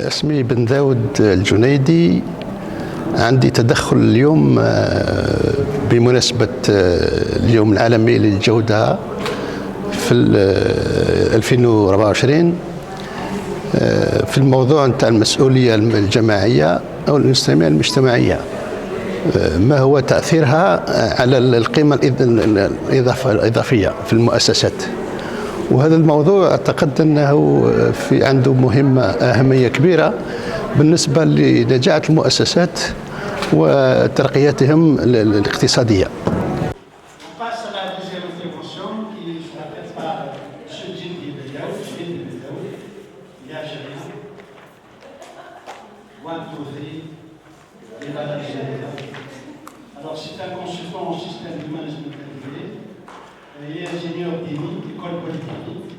اسمي بن داود الجنيدي. عندي تدخل اليوم بمناسبة اليوم العالمي للجودة في 2024 في الموضوع نتاع المسؤولية الجماعية أو الإنسانية المجتمعية. ما هو تأثيرها على القيمة الإضافية في المؤسسات؟ وهذا الموضوع أعتقد أنه عنده أهمية كبيرة بالنسبة لنجاح المؤسسات وترقياتهم الاقتصادية. Alors, c'est un consultant en système de management élevé. Il est ingénieur d'ENI, école polytechnique.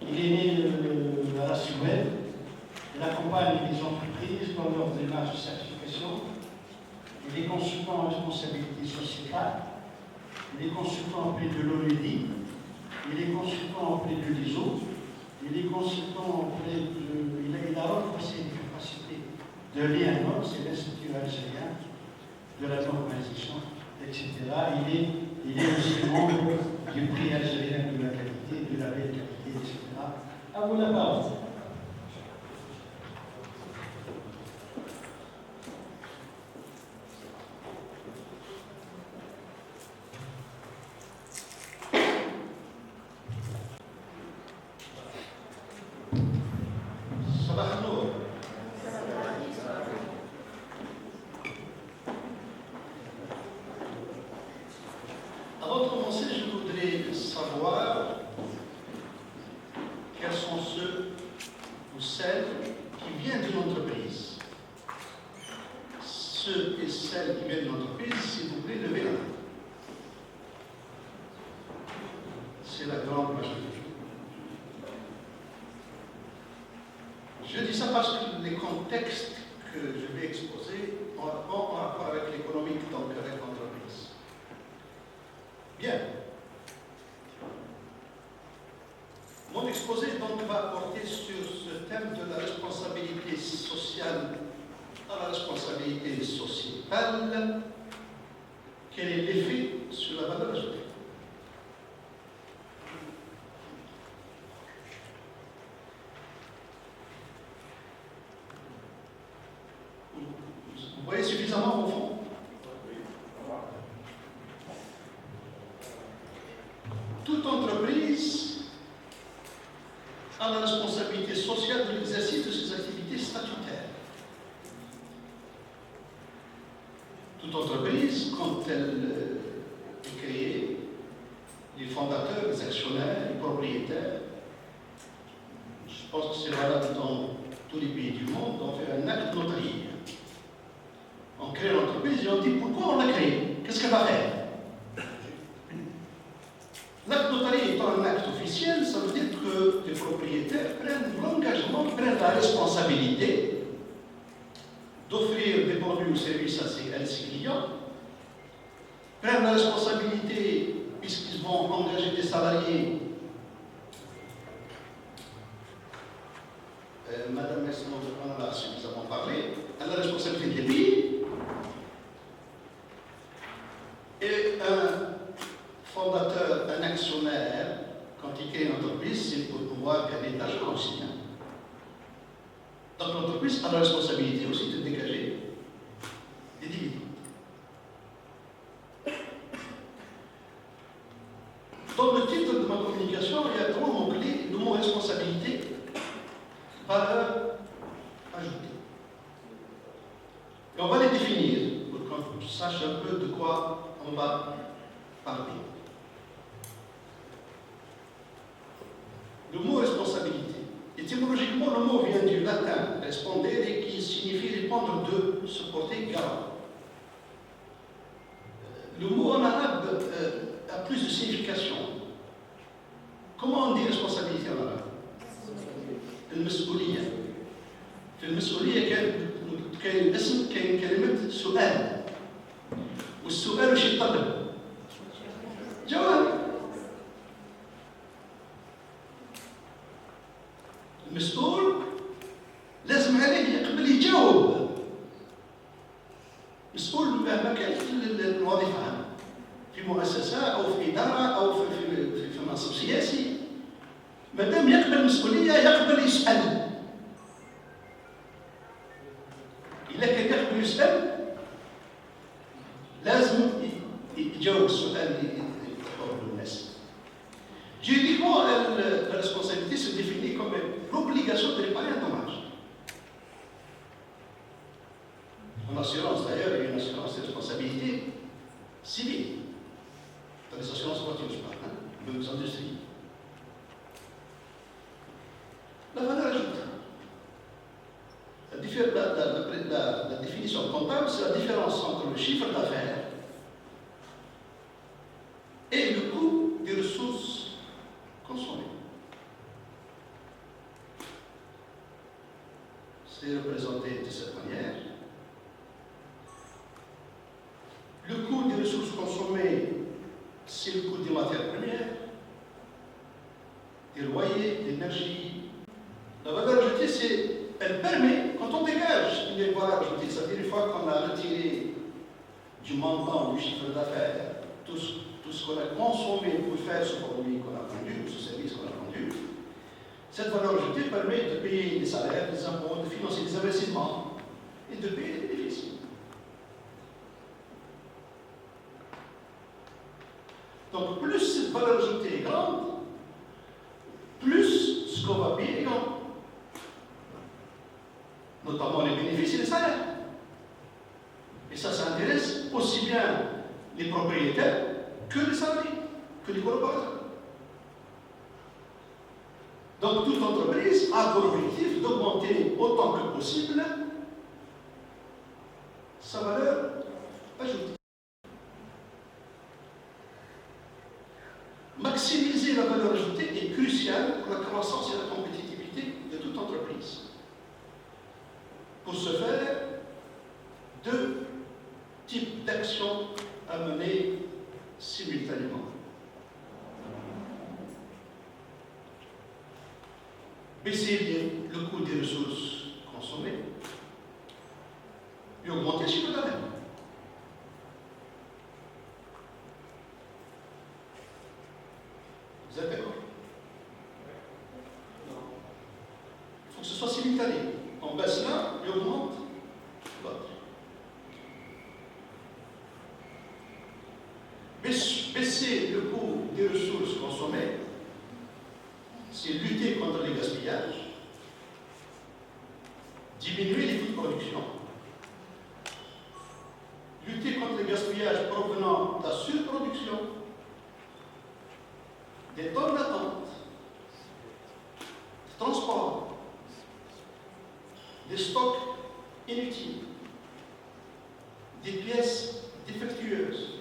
Il est né à la Suède. Il accompagne les entreprises dans leur démarche de certification. Il est consultant en responsabilité sociétale. Il est consultant auprès de l'ONUDI. Il est consultant auprès de l'ISO. Il est consultant auprès de. Il a renforcé les capacités de l'INO, c'est l'Institut algérien de la normalisation, etc. Il est aussi membre du prix algérien de la qualité, de la belle qualité, etc. À vous la parole. Avant de commencer, je voudrais savoir quels sont ceux ou celles qui viennent d'une entreprise. Ceux et celles qui viennent d'une entreprise, s'il vous plaît, levez la main. C'est la grande majorité. Je dis ça parce que les contextes que je vais exposer ont rapport avec l'économique, donc avec l'entreprise. Bien. Mon exposé donc va porter sur ce thème de la responsabilité sociale à la responsabilité sociétale. Quel est l'effet sur la valeur ajoutée? Vous voyez suffisamment au fond? Toute entreprise a la responsabilité sociale de l'exercice de ses activités statutaires. Toute entreprise, quand elle est créée, les fondateurs, les actionnaires, les propriétaires, je pense que c'est valable dans tous les pays du monde, ont fait un acte notarié. On crée l'entreprise et on dit pourquoi on l'a créée, qu'est-ce qu'elle va faire? L'acte notarié étant un acte officiel, ça veut dire que les propriétaires prennent l'engagement, prennent la responsabilité d'offrir des produits ou services à ses clients, prennent la responsabilité, puisqu'ils vont engager des salariés. Madame Messon, on en a suffisamment parlé, elle a la responsabilité des pays. Et un fondateur, un actionnaire, quand il crée une entreprise, c'est pour pouvoir gagner de l'argent aussi. Donc l'entreprise a la responsabilité aussi de dégager des dividendes. Dans le titre de ma communication, il y a trois mots-clés, le mot responsabilité, valeur ajoutée. Et on va les définir pour qu'on sache un peu de quoi on va parler. Le mot responsabilité. Étymologiquement, le mot vient du latin respondere qui signifie répondre de, se porter garant. Le mot en arabe a plus de signification. Comment on dit responsabilité en arabe? المسؤولية. في المسؤولية كاين اسم كاين كلمة سؤال. والسؤال وش يطلب؟ جواب. المسؤول لازم الوظيفة في مؤسسة أو في إدارة أو في منصب سياسي، ما دام يقبل المسؤولية يقبل يسأل. إذا كان يقبل يسأل لازم يجاوب السؤال اللي يطرحه الناس. Juridiquement, la responsabilité se définit comme l'obligation de réparer un dommage. En assurance, d'ailleurs, il y a une assurance de responsabilité civile. Dans les assurances voitures, je parle, même les industries. La valeur ajoutée. La définition comptable, c'est la différence entre le chiffre d'affaires et le coût des ressources consommées. C'est représenté de cette manière. Le coût des ressources consommées, c'est le coût des matières premières, des loyers, de l'énergie. La valeur ajoutée, elle permet, quand on dégage une valeur ajoutée, c'est-à-dire une fois qu'on a retiré du montant, du chiffre d'affaires, tout ce qu'on a consommé pour faire ce produit qu'on a vendu, ou ce service qu'on a vendu, cette valeur ajoutée permet de payer des salaires, des impôts, de financer des investissements et de payer des bénéfices. Donc, plus cette valeur ajoutée est grande, plus ce qu'on va payer est grand. Notamment les bénéfices et les salaires. Et ça intéresse aussi bien les propriétaires que les salariés, que les collaborateurs. Donc, toute entreprise a pour objectif d'augmenter autant que possible sa valeur ajoutée. Maximiser la valeur ajoutée est crucial pour la croissance et la compétitivité de toute entreprise. Pour ce faire, deux types d'actions à mener simultanément. Baisser le coût des ressources consommées et augmenter le chiffre d'affaires. Vous êtes d'accord? Non. Il faut que ce soit simultané. On baisse l'un et augmente l'autre. Baisser le coût des ressources consommées, c'est lutter contre les gaspillages, diminuer les coûts de production, lutter contre les gaspillages provenant de la surproduction, des temps d'attente, de transport, des stocks inutiles, des pièces défectueuses,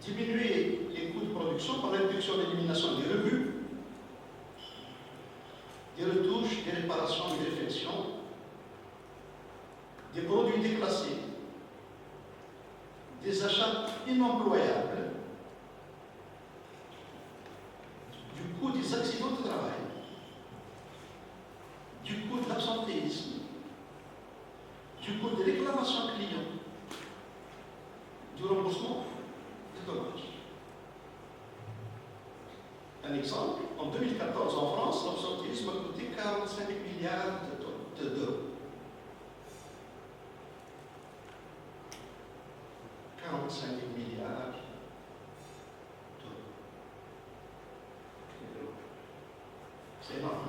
diminuer les coûts de production par l'induction et l'élimination des rebuts, des retouches, des réparations, des réfections, des produits déclassés, des achats inemployables, du coût des accidents de travail, du coût de l'absentéisme, du coût des réclamations clients, du remboursement des dommages. Un exemple, en 2014 en France, l'absentéisme a coûté 45 milliards d'euros. 45 milliards d'euros. C'est énorme.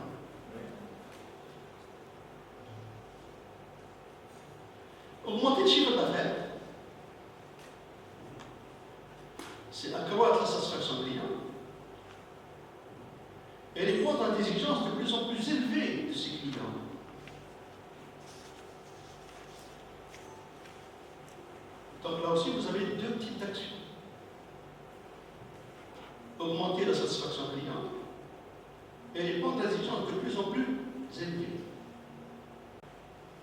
Augmenter le chiffre d'affaires, c'est accroître la satisfaction client et répondre à des exigences de plus en plus élevées de ses clients. Donc là aussi, vous avez deux types d'actions. Augmenter la satisfaction client et répondre à des exigences de plus en plus élevées.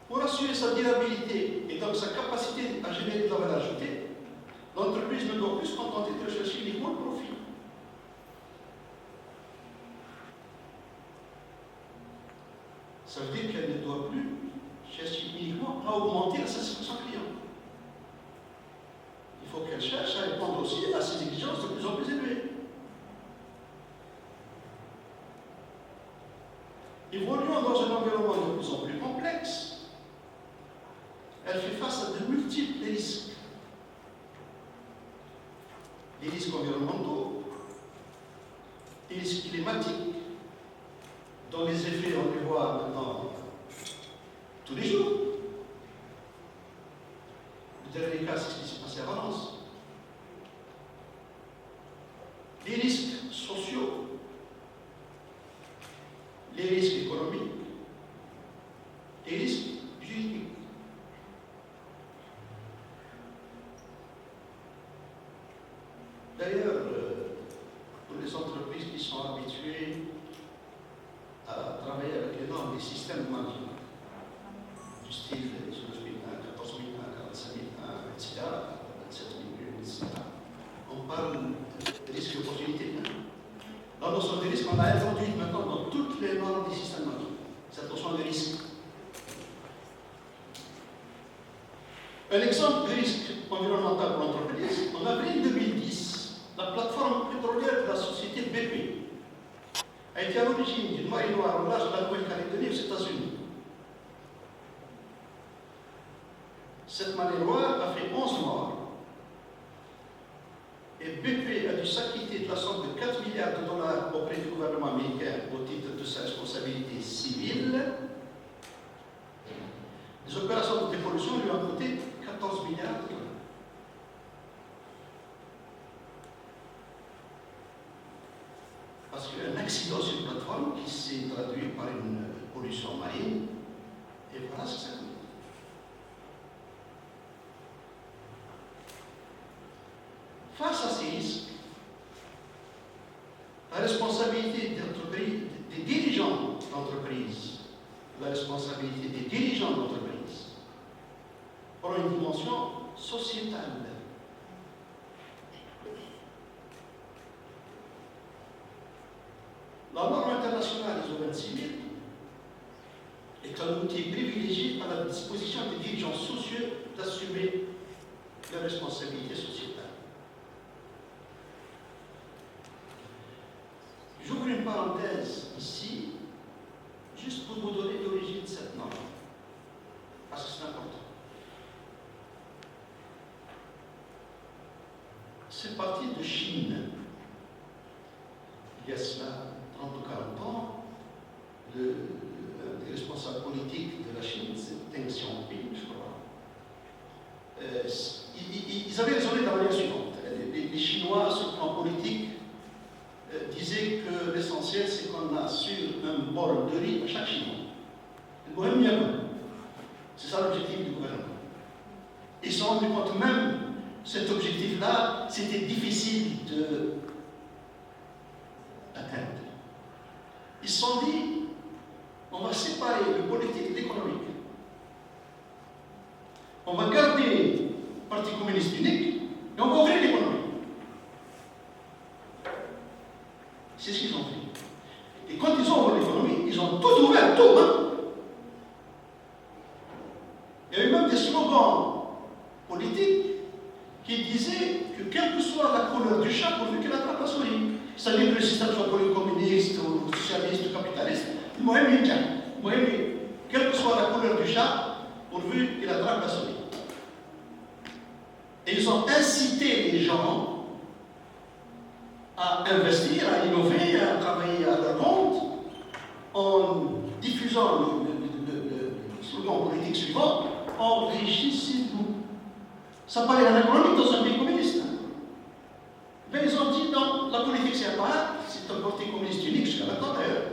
Pour assurer sa durabilité et donc sa capacité à générer de la valeur ajoutée, l'entreprise ne doit plus se contenter de rechercher uniquement le profit. Ça veut dire qu'elle ne doit plus chercher uniquement à augmenter la satisfaction client. qu'elle cherche à répondre aussi à ces exigences de plus en plus élevées. Évoluant dans un environnement de plus en plus complexe, elle fait face à de multiples risques. Les risques environnementaux, les risques climatiques, dont les effets on les voit maintenant tous les jours. Le dernier cas, c'est ce qui s'est passé à Valence. Les risques sociaux, les risques économiques, les risques juridiques. D'ailleurs, pour les entreprises qui sont habituées à travailler avec les normes des systèmes de management, du style 19001, 14001, 45001, etc., 27001, etc., on parle de risques et opportunités. La notion de risque, on l'a introduite maintenant dans toutes les normes des systèmes de management, cette notion de risque. Un exemple de risque environnemental pour l'entreprise, en avril 2010, la plateforme pétrolière de la société BP a été à l'origine d'une marée noire au large de la Nouvelle-Calédonie aux États-Unis. Cette marée noire a fait 11 morts et BP a dû s'acquitter de la somme de 4 milliards de dollars auprès du gouvernement américain au titre de sa responsabilité civile. Les opérations de dépollution lui ont coûté 14 milliards de dollars. Parce qu'un accident sur une plateforme qui s'est traduit par une pollution marine, et voilà ce que ça coûte. Face à ces risques, la responsabilité des dirigeants d'entreprise, la responsabilité des dirigeants d'entreprise prend une dimension sociétale. La norme internationale ISO 26000 est un outil privilégié à la disposition des dirigeants sociaux d'assumer leurs responsabilités sociétales. J'ouvre une parenthèse ici, juste pour vous donner l'origine de cette norme, parce que c'est important. C'est parti de Chine. Il y a cela 30 ou 40 ans, les responsables politiques de la Chine, c'est Deng Xiaoping, je crois, ils avaient raisonné de la manière suivante. Les Chinois, sur le plan politique, disaient que l'essentiel, c'est qu'on assure un bol de riz à chaque Chinois. Le gouvernement, c'est ça l'objectif du gouvernement. Ils se sont rendus compte même, cet objectif-là, c'était difficile d'atteindre. Ils se sont dit, on va séparer le politique de l'économique. On va garder le Parti communiste unique et on va ouvrir l'économie. C'est ce qu'ils ont fait. Et quand ils ont ouvert l'économie, ils ont tout ouvert, tout. Il y a eu même des slogans politiques qui disaient que quelle que soit la couleur du chat, pourvu qu'il attrape la souris, c'est-à-dire que le système soit communiste ou socialiste ou capitaliste, quelle que soit la couleur du chat, pourvu qu'il attrape la souris. Et ils ont incité les gens à investir, à innover, à travailler à leur compte, en diffusant le slogan politique suivant, enrichissez-vous. Ça paraît anachronique dans un pays communiste. Mais ils ont dit non, la politique c'est à part, c'est un parti communiste unique jusqu'à maintenant d'ailleurs,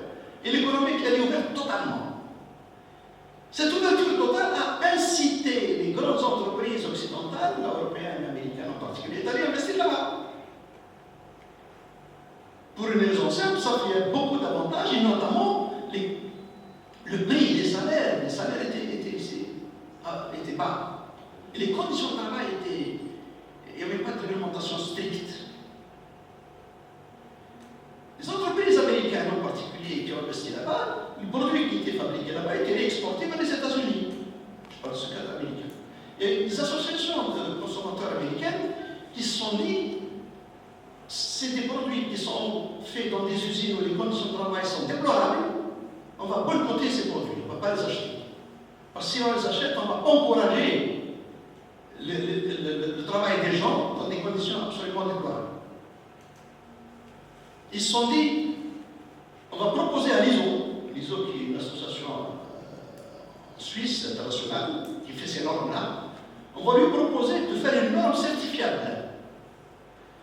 et l'économique elle est ouverte totalement. Cette ouverture totale a incité les grandes entreprises occidentales, européennes et américaines en particulier, d'aller investir là-bas. Pour une raison simple, ça fait beaucoup d'avantages, et notamment le prix des salaires. Les salaires étaient bas. Et les conditions de travail étaient. Il n'y avait pas de réglementation stricte. Les entreprises américaines en particulier qui ont investi là-bas, le produit qui était fabriqué là-bas était réexporté vers les États-Unis. Je parle de ce cas américain. Il y a des associations de consommateurs américaines qui faits dans des usines où les conditions de travail sont déplorables, on va boycotter ces produits, on ne va pas les acheter. Parce que si on les achète, on va encourager le travail des gens dans des conditions absolument déplorables. Ils se sont dit, on va proposer à l'ISO qui est une association suisse internationale, qui fait ces normes-là, on va lui proposer de faire une norme certifiable.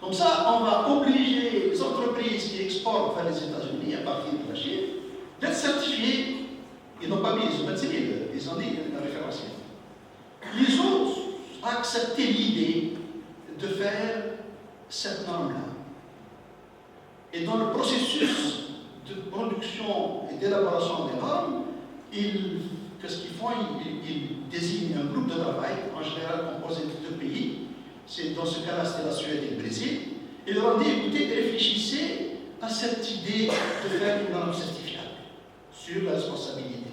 Comme ça, on va obliger les entreprises qui exportent vers les États-Unis à partir de la Chine d'être certifiées. Ils n'ont pas mis ISO 26000, ils ont dit la référentiel. L'ISO a accepté l'idée de faire cette norme-là. Et dans le processus de production et d'élaboration des normes, qu'est-ce qu'ils font? Ils désignent un groupe de travail, en général composé de 2 pays. Dans ce cas-là, c'était la Suède et le Brésil. Et ils leur ont dit, écoutez, réfléchissez à cette idée de faire une norme certifiable sur la responsabilité.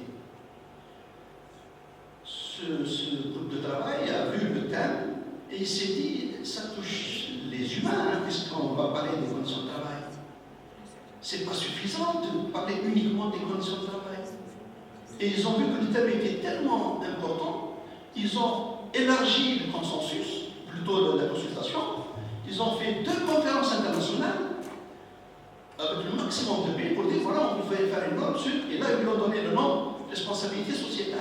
Ce groupe de travail a vu le thème et il s'est dit, ça touche les humains, puisqu'on va parler des conditions de travail. C'est pas suffisant de parler uniquement des conditions de travail. Et ils ont vu que le thème était tellement important, ils ont élargi le consensus, plutôt de la consultation. Ils ont fait 2 conférences internationales avec le maximum de pays pour dire voilà, on pouvait faire une norme sur, et là ils lui ont donné le nom responsabilité sociétale.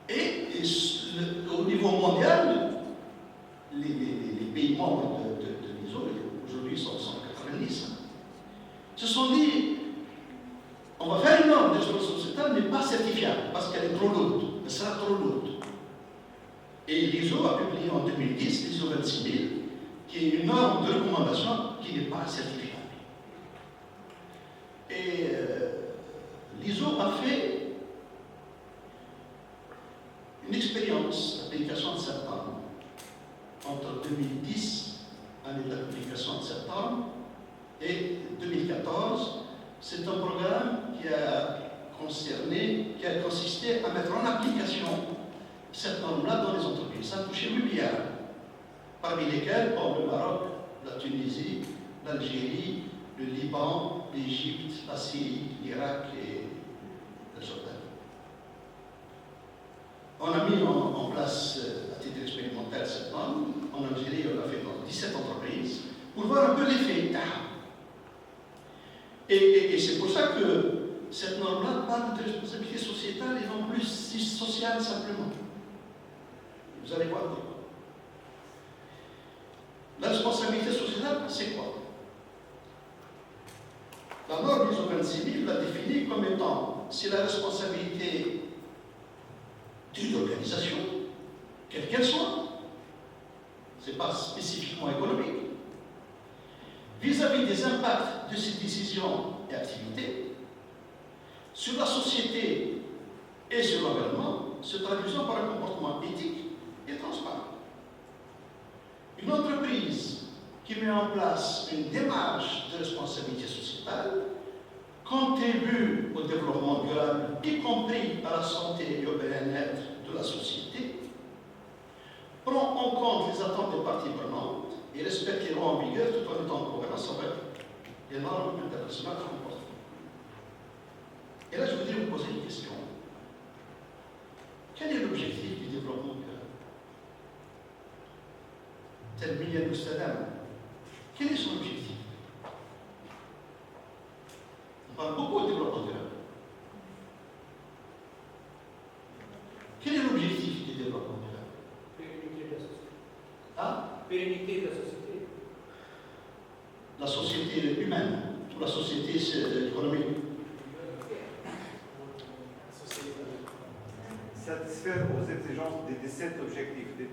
Et au niveau mondial, les pays membres de l'ISO, aujourd'hui sont 190, se sont dit on va faire une norme de responsabilité sociétale, mais pas certifiable, parce qu'elle est trop lourde, elle sera trop lourde. Et l'ISO a publié en 2010 l'ISO 26000, qui est une norme de recommandation qui n'est pas certifiable. Et l'ISO a fait une expérience d'application de septembre entre 2010, année de la publication de septembre, et 2014. C'est un programme qui a consisté à mettre en application cette norme-là dans les entreprises. Ça a touché 8 milliards, parmi lesquels le Maroc, la Tunisie, l'Algérie, le Liban, l'Égypte, la Syrie, l'Irak et le Jordan. On a mis en place, à titre expérimental, cette norme. En Algérie, on l'a fait dans 17 entreprises, pour voir un peu l'effet. Et c'est pour ça que cette norme-là parle de responsabilité sociétale et non plus sociale simplement. Vous allez voir pourquoi. La responsabilité sociétale, c'est quoi? La norme ISO 26000 l'a définie comme étant c'est la responsabilité d'une organisation, quelle qu'elle soit, ce n'est pas spécifiquement économique, vis-à-vis des impacts de ses décisions et activités sur la société et sur l'environnement, se traduisant par un comportement éthique et transparent. Une entreprise qui met en place une démarche de responsabilité sociétale contribue au développement durable, y compris à la santé et au bien-être de la société, prend en compte les attentes des parties prenantes et respecte les lois en vigueur tout en étant en cohérence avec les normes internationales de comportement. Et là, je voudrais vous poser une question. Quel est l'objectif du développement durable? Tel Millennium Amsterdam. Quel est son objectif? On parle beaucoup de développement durable. Quel est l'objectif du développement durable? Pérennité de la société. Hein? Pérennité de la société. La société humaine ou la société économique? Satisfaire aux exigences des 17 objectifs.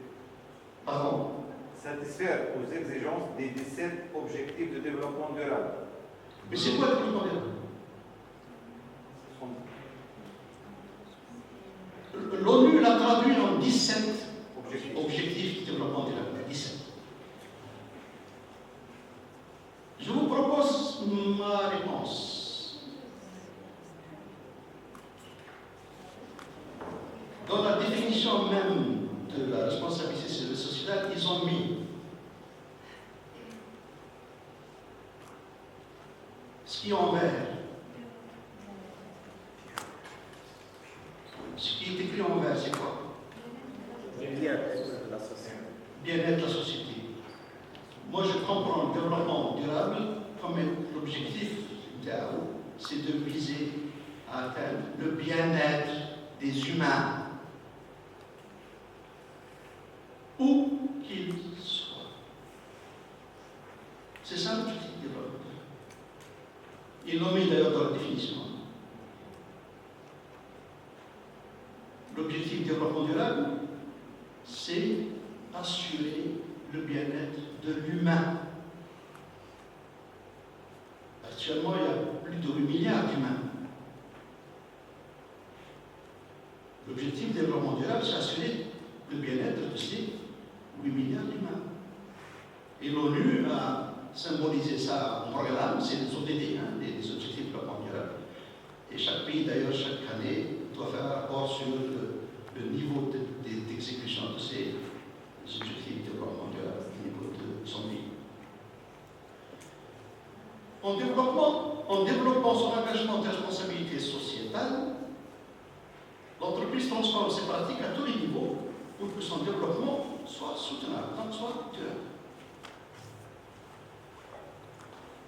Pardon? Satisfaire aux exigences des 17 objectifs de développement durable. Mais c'est quoi le développement durable? L'ONU l'a traduit en 17 objectifs de développement durable. 17. Je vous propose ma réponse. Dans la définition même de la responsabilité sociétale, ils ont mis vert. Ce qui est écrit en vert, c'est quoi? Bien-être de la société. Bien-être de la société. Moi, je comprends le développement durable comme l'objectif idéal, c'est de viser à atteindre le bien-être des humains, où qu'ils soient. C'est ça l'objectif du développement. Ils l'ont mis d'ailleurs dans la définition. L'objectif du développement durable, c'est assurer le bien-être de l'humain. Actuellement, il y a plus de 8 milliards d'humains. L'objectif du développement durable, c'est assurer le bien-être de ces 8 milliards d'humains. Et l'ONU a symbolisé ça en programme, c'est les ODD, les objectifs de développement durable. Et chaque pays, d'ailleurs, chaque année, doit faire un rapport sur le niveau d'exécution de ces objectifs de développement durable au niveau de son pays. En développant son engagement de responsabilité sociétale, l'entreprise transforme ses pratiques à tous les niveaux pour que son développement soit soutenable, donc soit durable.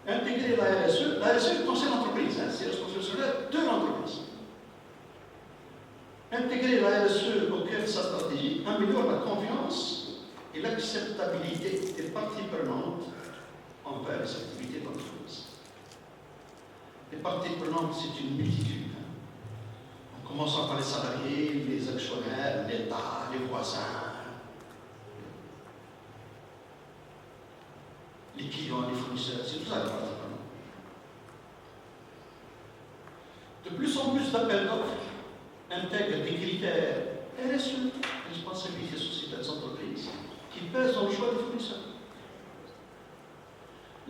Intégrer la RSE concerne l'entreprise, c'est la responsabilité de l'entreprise. Intégrer la RSE au cœur de sa stratégie améliore la confiance et l'acceptabilité des parties prenantes envers les activités d'entreprise. Les parties prenantes, c'est une multitude. En commençant par les salariés, les actionnaires, l'État, les voisins, les clients, les fournisseurs, c'est tout ça les parties prenantes. De plus en plus d'appels d'offres intègrent des critères RSE, responsabilité sociétale des entreprises, qui pèsent dans le choix des fournisseurs.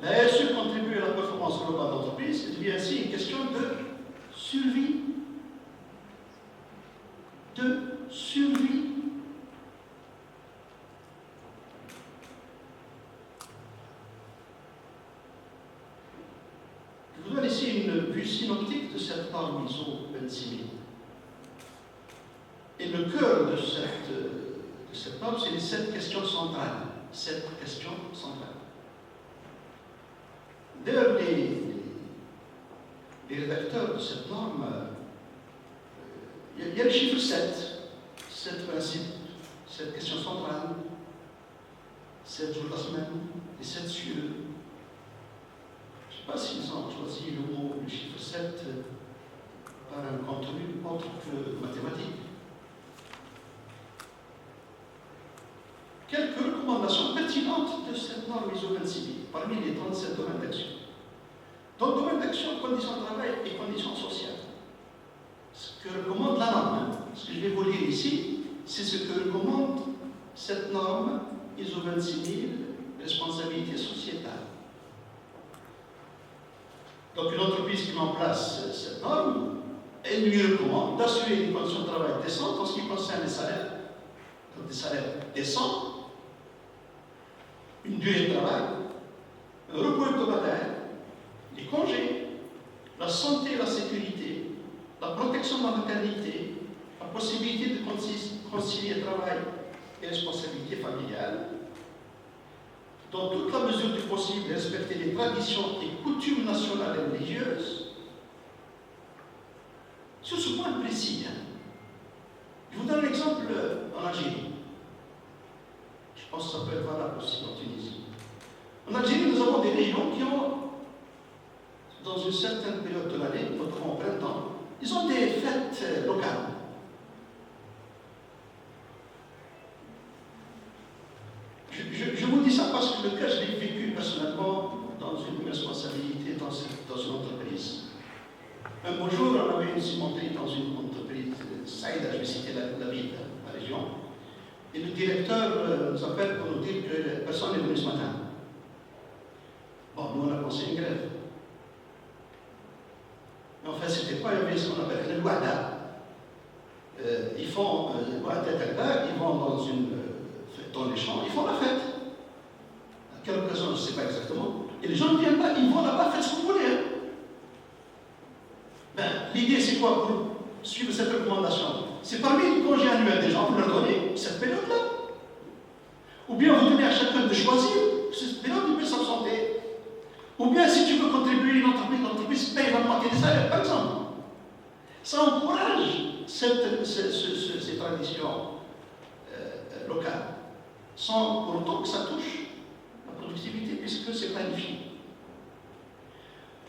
La RSE contribue à la performance globale de l'entreprise et devient ainsi une question de survie. De survie. Je vous donne ici une vue synoptique de cette norme ISO 26000. Et le cœur de cette norme, c'est les 7 questions centrales. 7 questions centrales. D'ailleurs, les rédacteurs de cette norme, il y a le chiffre 7, 7 principes, 7 questions centrales, 7 jours de la semaine, et 7 cieux. Je ne sais pas s'ils ont choisi le chiffre 7 par un contenu autre que mathématique. Quelques recommandations pertinentes de cette norme ISO 26000 parmi les 37 domaines d'action. Dans le domaine d'action, conditions de travail et conditions sociales. Ce que recommande la norme, ce que je vais vous lire ici, c'est ce que recommande cette norme ISO 26000, responsabilité sociétale. Donc une entreprise qui met en place cette norme, elle lui recommande d'assurer des conditions de travail décentes en ce qui concerne les salaires, donc des salaires décents, une durée de travail, un repos hebdomadaire, les congés, la santé et la sécurité, la protection de la maternité, la possibilité de concilier travail et responsabilité familiale, dans toute la mesure du possible, respecter les traditions et coutumes nationales et religieuses. Sur ce point précis, je vous donne l'exemple en Algérie. Je pense que ça peut être valable aussi en Tunisie. En Algérie, nous avons des régions qui ont, dans une certaine période de l'année, notamment au printemps, ils ont des fêtes locales. Je vous dis ça parce que le cas, je l'ai vécu personnellement dans une responsabilité dans une entreprise. Un beau jour, on avait une cimenterie dans une entreprise, Saïda, je vais citer la ville, la région, et le directeur nous appelle pour nous dire que personne n'est venu ce matin. Bon, nous on a pensé une grève. Mais en fait, c'était pas, il y avait ce qu'on appelle le Wada. Ils font ils vont dans les champs, ils font la fête. À quelle occasion, je ne sais pas exactement. Et les gens viennent là, ils vont là-bas, faites ce que vous voulez. L'idée, c'est quoi pour suivre cette recommandation? C'est parmi les congés annuels des gens, vous leur donnez cette période-là. Ou bien vous donnez à chacun de choisir cette période, il peut s'absenter. Ou bien si tu veux contribuer à une entreprise, l'entreprise paye la moitié des salaires, par exemple. Ça encourage ces traditions locales, sans pour autant que ça touche la productivité, puisque c'est planifié.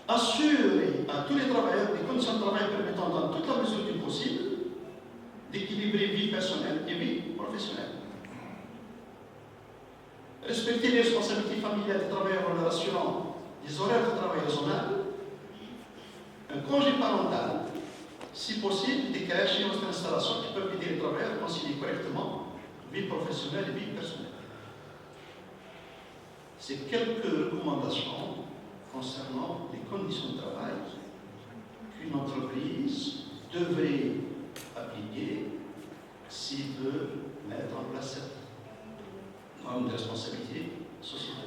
Assurer à tous les travailleurs des conditions de travail permettant, dans toute la mesure du possible, d'équilibrer vie personnelle et vie professionnelle. Respecter les responsabilités familiales des travailleurs en leur assurant des horaires de travail raisonnables, un congé parental, si possible, des crèches et autres installations qui peuvent aider les travailleurs à concilier correctement vie professionnelle et vie personnelle. C'est quelques recommandations concernant les conditions de travail qu'une entreprise devrait appliquer s'il veut mettre en place cette norme de responsabilité sociétale.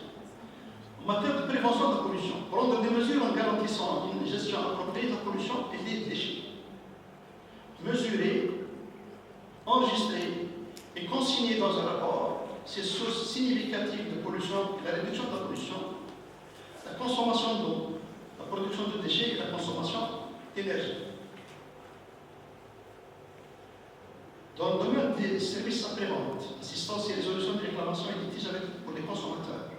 En matière de prévention de la pollution, prendre des mesures en garantissant une gestion appropriée de la pollution et des déchets. Mesurer, enregistrer et consigner dans un rapport ces sources significatives de pollution et la réduction de la pollution, la consommation d'eau, la production de déchets et la consommation d'énergie. Dans le domaine des services après-vente, assistance et résolution des réclamations et litiges pour les consommateurs,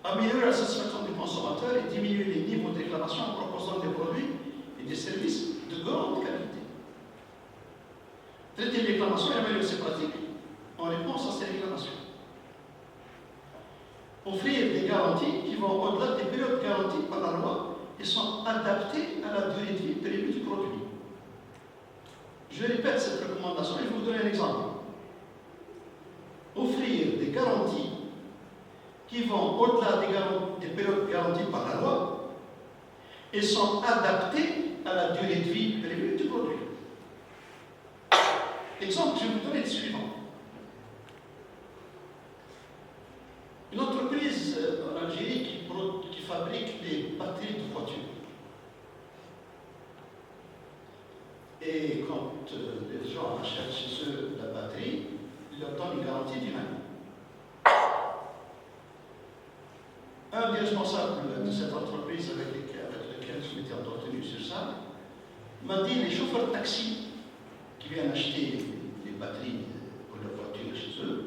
améliorer la satisfaction des consommateurs et diminuer les niveaux de réclamation en proposant des produits et des services de grande qualité. Traiter les réclamations et améliorer ces pratiques en réponse à ces réclamations. Offrir des garanties qui vont au-delà des périodes garanties par la loi et sont adaptées à la durée de vie prévue du produit. Je répète cette recommandation et je vais vous donner un exemple. Offrir des garanties qui vont au-delà des périodes garanties par la loi et sont adaptées à la durée de vie prévue du produit. L'exemple que je vais vous donner est le suivant. Une entreprise en Algérie qui fabrique des batteries de voitures. Et quand les gens achètent chez eux la batterie, ils leur donnent une garantie d'une année. Un des responsables de cette entreprise avec lequel je m'étais entretenu sur ça m'a dit les chauffeurs de taxi qui viennent acheter des batteries pour leur voiture chez eux,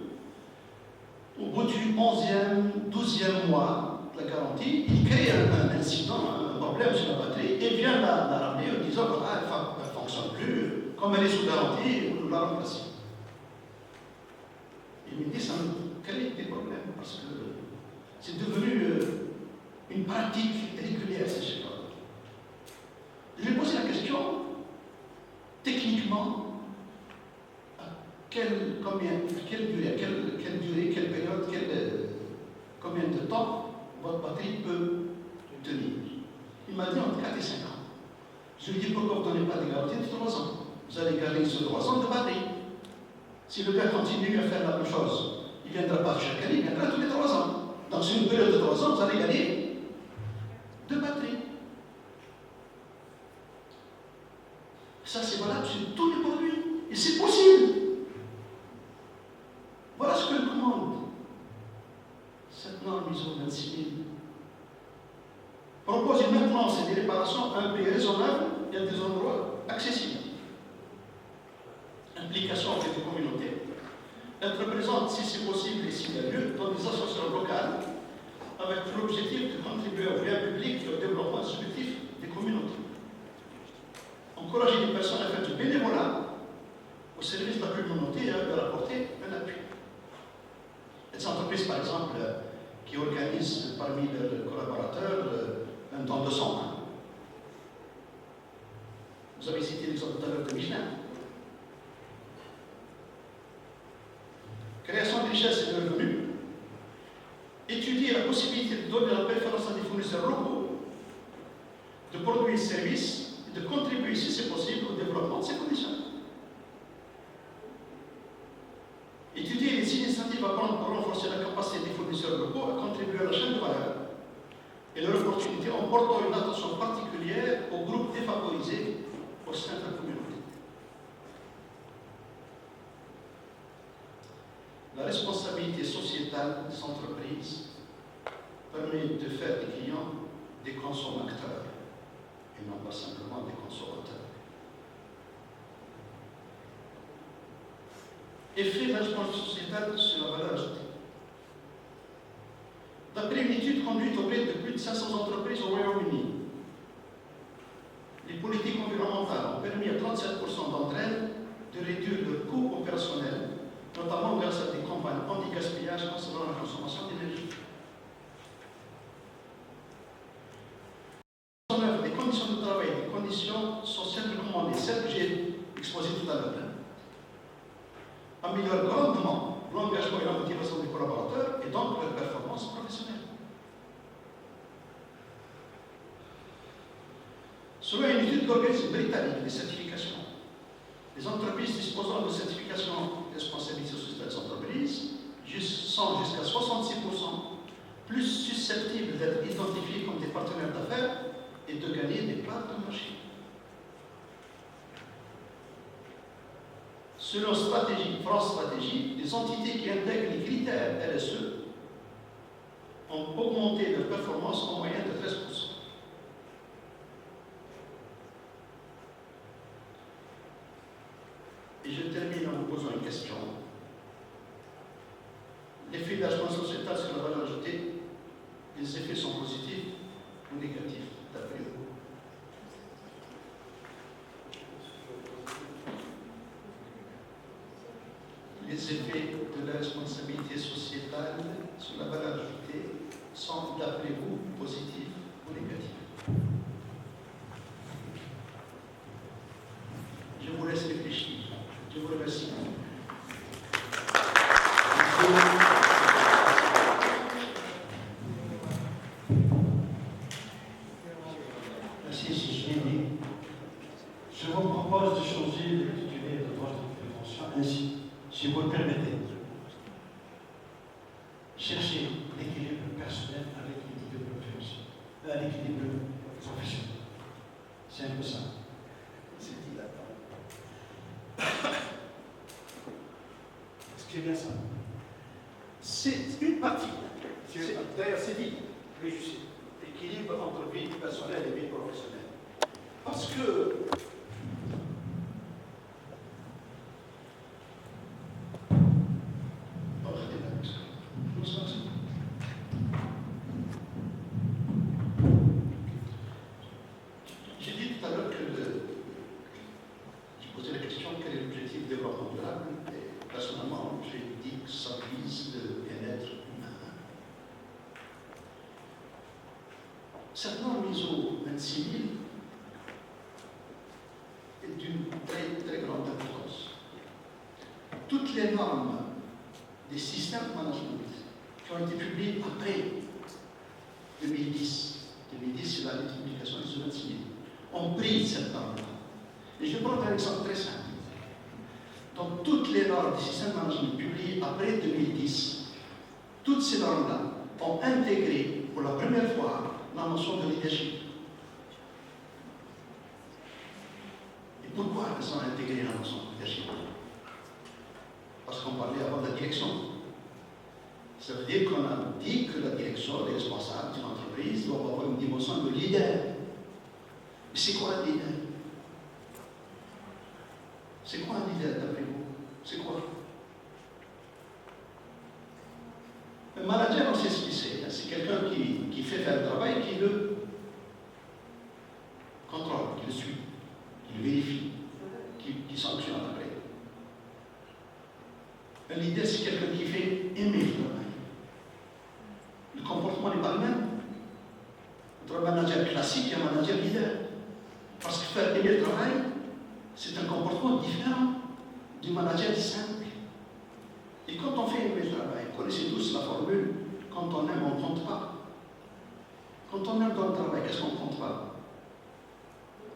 au bout du 11e, 12e mois de la garantie, ils créent un incident, un problème sur la batterie et viennent la ramener en disant voilà, elle ne fonctionne plus, comme elle est sous garantie, on nous la remplace. Il me dit ça nous crée des problèmes parce que c'est devenu une pratique régulière, ces choses. Je lui ai posé la question, techniquement, quelle durée, quelle période, combien de temps votre batterie peut tenir. Il m'a dit entre 4 et 5 ans. Je lui ai dit pourquoi vous ne donnez pas de garantie de 3 ans. Vous allez garder ce 3 ans de batterie. Si le gars continue à faire la même chose, il ne viendra pas chaque année, il viendra tous les 3 ans. Dans une période de 3 ans, vous allez gagner 2 batteries. Ça, c'est valable sur tous les produits. Et c'est possible. Voilà ce que commande cette norme ISO 26000. Propose une maintenance et des réparations à un prix raisonnable et à des endroits accessibles. Implication avec les communautés. Être présente, si c'est possible et s'il y a lieu, dans des associations locales, avec l'objectif de contribuer au bien public et au développement subjectif des communautés. Encourager les personnes à faire du bénévolat au service de la communauté et à leur apporter un appui. Des entreprises, par exemple, qui organisent parmi leurs collaborateurs un don de sang. Vous avez cité l'exemple tout à l'heure de Michelin. Création de richesses et de revenus. Étudier la possibilité de donner la préférence à des fournisseurs locaux de produits et services et de contribuer, si c'est possible, au développement de ces conditions. Étudier les initiatives à prendre pour renforcer la capacité des fournisseurs locaux à contribuer à la chaîne de valeur et leur opportunité en portant une attention particulière aux groupes défavorisés au sein de la communauté. La responsabilité sociétale des entreprises permet de faire des clients des consommateurs et non pas simplement des consommateurs. Effet de la responsabilité sociétale sur la valeur ajoutée. D'après une étude conduite auprès de plus de 500 entreprises au Royaume-Uni, les politiques environnementales ont permis à 37% d'entre elles de réduire leurs coûts opérationnels, notamment grâce à des campagnes anti-gaspillage concernant la consommation d'énergie. En œuvre des conditions de travail et des conditions sociales recommandées, celles que j'ai exposées tout à l'heure, améliorent grandement l'engagement et la motivation des collaborateurs et donc leur performance professionnelle. Selon une étude de l'organisme britannique des certifications, les entreprises disposant de certification de responsabilité sociétale des entreprises sont jusqu'à 66% plus susceptibles d'être identifiées comme des partenaires d'affaires et de gagner des parts de marché. Selon France Stratégie, les entités qui intègrent les critères RSE ont augmenté leur performance en moyenne de 13%. Et je termine en vous posant une question. L'effet de la responsabilité sociétale sur la valeur ajoutée, les effets sont positifs ou négatifs, d'après vous? Les effets de la responsabilité sociétale sur la valeur ajoutée sont, d'après vous, positifs ou négatifs? Je vous laisse réfléchir. Je vous remercie. Merci, Sylvie. Je vous propose de changer l'intitulé de votre intervention ainsi, si vous le permettez. Chercher l'équilibre personnel avec l'équilibre professionnel. C'est un peu ça. C'est dit là-dedans. Est-ce que c'est bien ça? C'est une partie. D'ailleurs, c'est dit. Oui, je sais. L'équilibre entre vie personnelle et vie professionnelle. Parce que j'ai dit tout à l'heure que j'ai posé la question quel est l'objectif du développement durable, et personnellement j'ai dit que ça vise le bien-être humain. Cette norme ISO 26000 est d'une très très grande importance. Toutes les normes des systèmes de management qui ont été publiées après 2010, c'est la publication ISO 26000, ont pris cette norme-là. Et je vais prendre un exemple très simple. Dans toutes les normes des systèmes de management publiées après 2010, toutes ces normes-là ont intégré pour la première fois la notion de leadership. Et pourquoi elles ont intégré la notion de leadership? Parce qu'on parlait avant de la direction. Ça veut dire qu'on a dit que la direction, les responsables d'une entreprise doivent avoir une dimension de leader. Mais c'est quoi un leader? C'est quoi un leader d'après vous? C'est quoi? Un manager, on sait ce qu'il c'est. C'est quelqu'un qui fait faire le travail, qui le contrôle, qui le suit, qui le vérifie, qui sanctionne après. Un leader, c'est quelqu'un qui fait aimer le travail. Le comportement n'est pas le même entre un manager classique et un manager leader. Parce que faire aimer le travail, c'est un comportement différent du manager simple. Et quand on fait aimer le travail, vous connaissez tous la formule, quand on aime, on ne compte pas. Quand on aime dans le travail, qu'est-ce qu'on ne compte pas?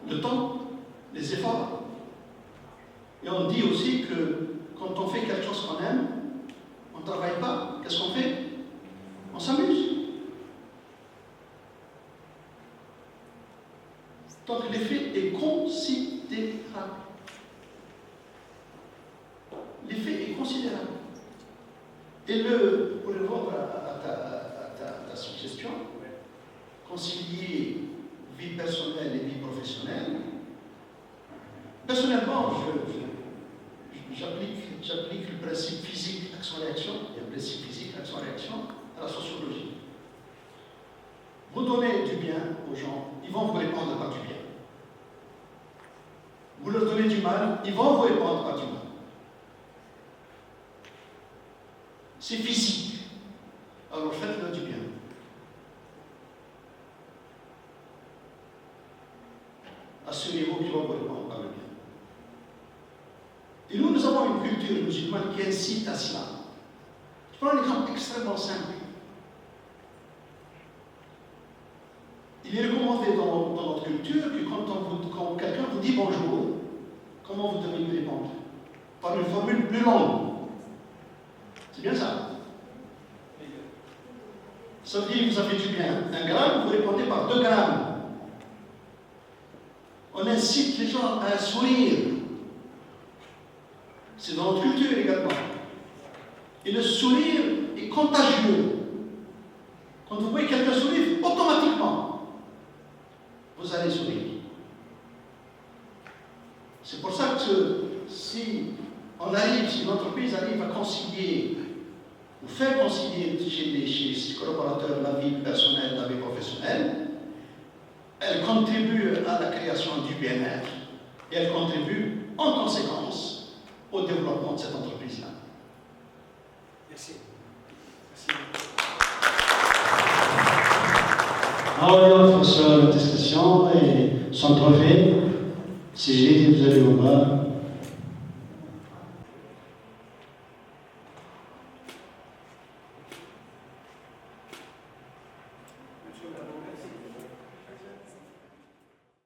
Le temps, les efforts. Et on dit aussi que quand on fait quelque chose qu'on aime, on ne travaille pas. Qu'est-ce qu'on fait? On s'amuse. Donc l'effet est considérable. L'effet est considérable. Et pour répondre à ta suggestion, concilier vie personnelle et vie professionnelle, personnellement, j'applique le principe physique action-réaction, il y a le principe physique action-réaction à la sociologie. Vous donnez du bien aux gens, ils vont vous répondre par du bien. Vous leur donnez du mal, ils vont vous répondre par du mal. C'est physique. Alors faites-leur du bien. Assurez-vous qu'ils vont vous répondre par le bien. Et nous avons une culture musulmane qui incite à cela. Je prends un exemple extrêmement simple. Il est recommandé dans notre culture que quand quelqu'un vous dit bonjour, comment vous devez lui répondre? Par une formule plus longue. C'est bien ça. Ça veut dire que vous avez du bien. 1 gramme, vous répondez par 2 grammes. On incite les gens à un sourire. C'est dans notre culture également. Et le sourire est contagieux. Quand vous voyez quelqu'un sourire, automatiquement, vous allez sourire. C'est pour ça que si une entreprise arrive à concilier, ou faire concilier chez ses collaborateurs la vie personnelle, la vie professionnelle, elle contribue à la création du bien-être et elle contribue en conséquence au développement de cette entreprise-là. Merci. Merci. Alors, il offre sur l'attestation et son trophée, c'est Jésus de Zalioba.